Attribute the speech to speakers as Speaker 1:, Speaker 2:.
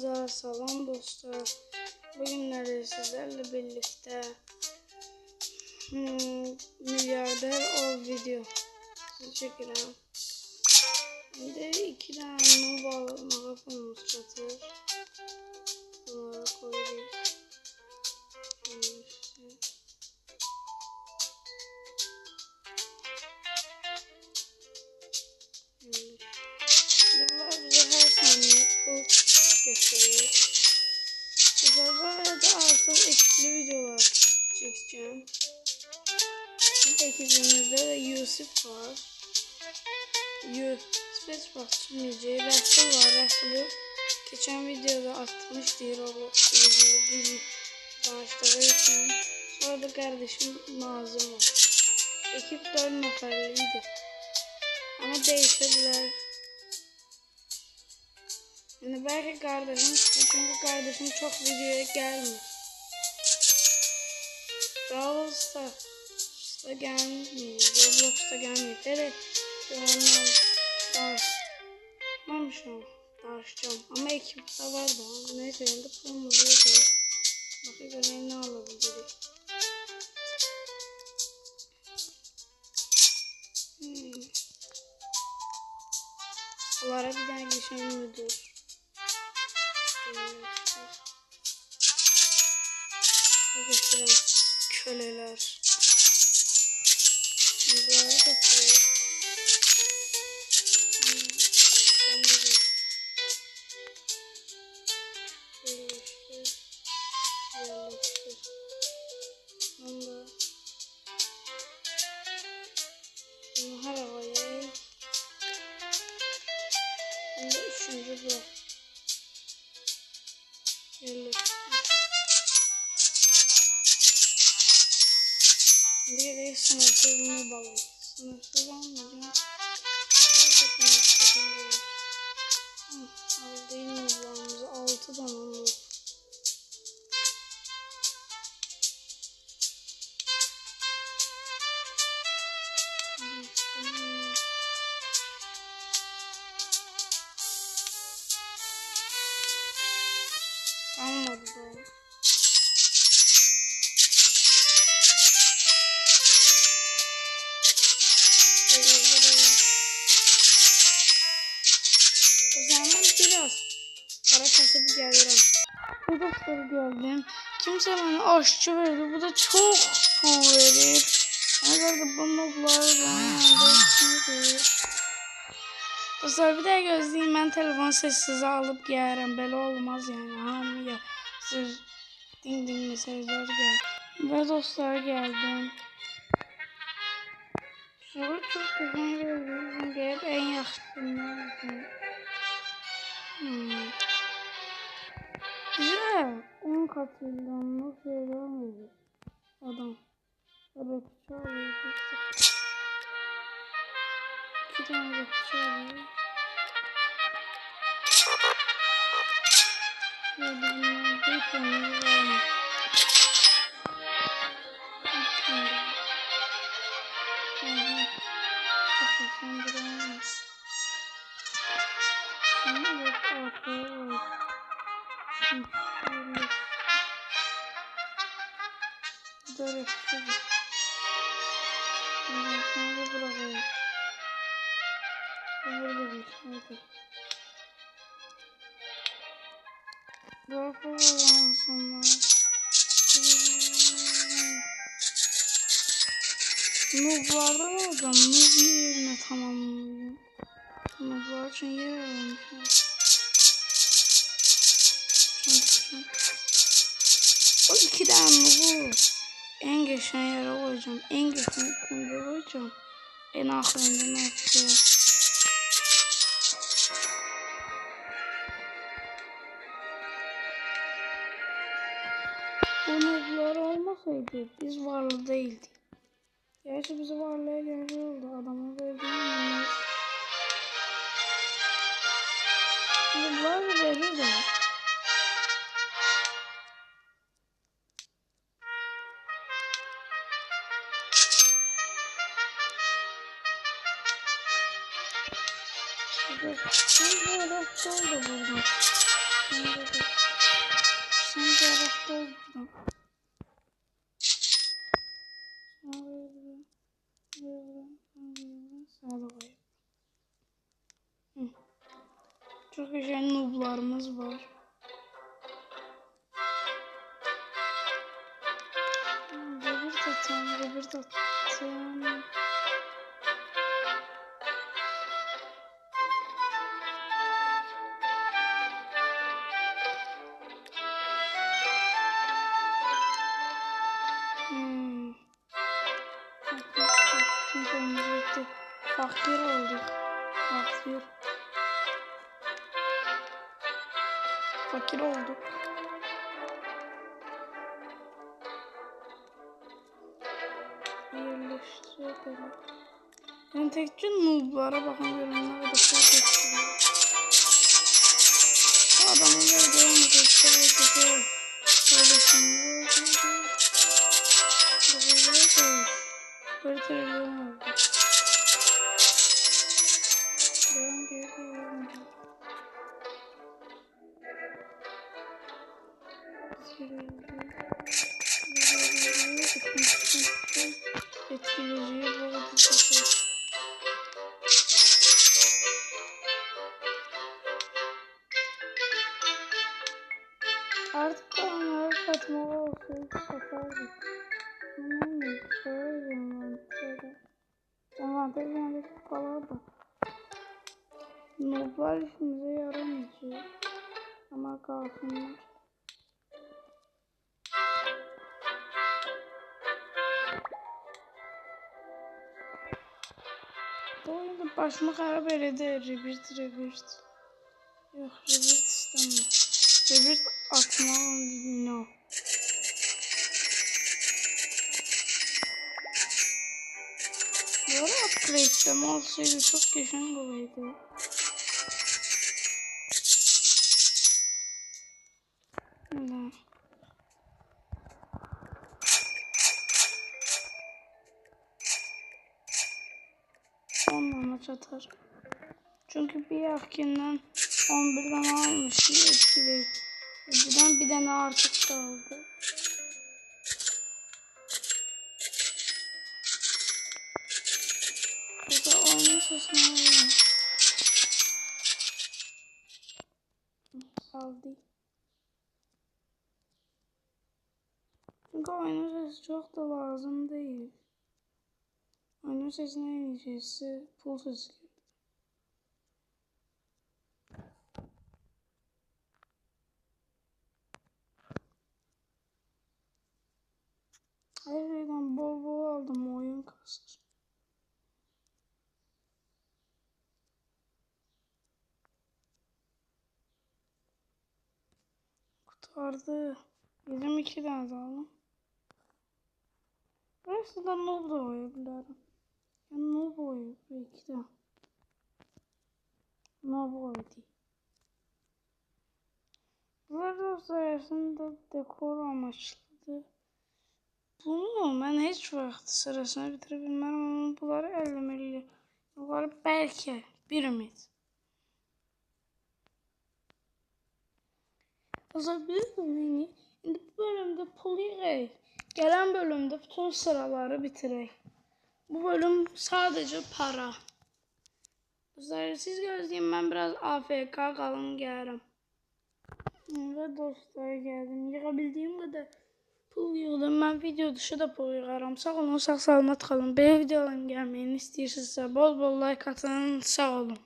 Speaker 1: Hamınıza salam dostlar. Bugünlerde sizlerle birlikte milyarder o video çekeceğim. Şimdi 2 tane bağlamamız çatır. Bunları koyuyoruz. Bunlar bize her saniye pul gösteriyor. Bu arada artık ekli videolar çekeceğim. Ekibimizde de Yusuf var. Space Batçımıcı, Rasul var. Rasul'u geçen videoda atmıştı Roblox bir başlığı için. Sonra da kardeşim Nazım var. Ekip 4 neferliydi. Ama değişebilir. Yani belki kardeşim, çünkü kardeşim çok videoya gelmiyor. Brawl Stars'ta gelmiyor, Roblox'ta gelmiyor. Direkt onlar tartışacağım. Ama ekipte var da. Neyse şimdi pulumuzu yapalım. Bakın ne alabiliriz. Onlara bir tane geçen müdür. Götüren köleler. Bunları götürüyor. Her havaya. Şimdi 3. blok. Şimdi sınırsız mı balon? Sınırsız almayacağım. Aldığım yıllarımızı 6 tane olur. Almadı da. O zaman biraz para kasıp gelirim. Bu dostları geldim. Kimse bana aşçı verdi. Bu da çok pul verir. Nerede bu notlar bana dostlar bir daha gözleyeyim. Ben telefon sessize alıp gelirim. Böyle olmaz yani. Hamıya sır ding ding mesajlar geldi. Ve dostlar geldim. Şunu çok güzel veriyorum. Gelip en yakışıklı. Güzel. 10 katından nasıl öğrenmedi? Adam. Rapçi alıyor. 2 tane rapçi alıyor. Ve bunlar bir tane var. Nublarda alacağım. Nub yerine tamamlayayım. Nublar için yer almışım. O 2 tane nubu en geçen yere koyacağım. En geçen kuyruğa koyacağım. En ahırında ne yapacağım? Bu nublar olmasaydı biz varlı değildik. Gerçi bizi varlığa geldi oldu. Adama verdiğimiz. Nublar da verir de. Şimdi böyle oldu burada. Sen yaratdı oldun. Çok güzel nublarımız var. Bir tatım. Fakir olduk. Fakir olduk. Yerleştirelim. Ben tekçe noob'lara bakmıyorum. Ne kadar çok geçiyor. Adamın verdiği olmadı. Böyle televizyon oldu. Ben geliyorum. Etkileyiciye böyle düşecek. Artık onları satmalı olsaydı satardık. Envanter yanındaki kalardı. Noblar işimize yaramayacak. Ama kalsınlar. Bu oyunda başımı xarab elədi. Rebirth. Yox, Rebirth istəmir. Rebirth atmam, no. Bu ara upgrade'leme olsaydı çok geçen olaydı. Ne? Onunla çatar. Çünkü bir yakinden 11'den almış etkili. Bir tane artık kaldı. Burada oyun sesini alayım. Saldı. Çünkü oyunun sesi çok da lazım değil. Oyunun sesine en iyisi full sesi. Her şeyden bol aldım, oyun kasır. Kurtardı. 22 tane aldım. Burası da noob da oyabilirim. Yani noob oyu. 2 tane. Noob oyu değil. Bunlar sayesinde dekor amaçlıdır. Bunu ben hiç vaxt sırasını bitirə bilmərəm, amma bunları 50 milli. Bunları belki bir ümit. Azalabilirim beni. İndi bu bölümde pul yığayıq. Gələn bölümde bütün sıraları bitirək. Bu bölüm sadece para. Siz gözləyin, mən biraz AFK qalın gəlirəm. Ve dostlar geldim. Yığabildiğim kadar pul yığdım. Ben video dışı da pul yığaram. Sağ olun, sağ salamat qalın. Belə videoların gəlməyini istəyirsinizsə bol like atın. Sağ olun.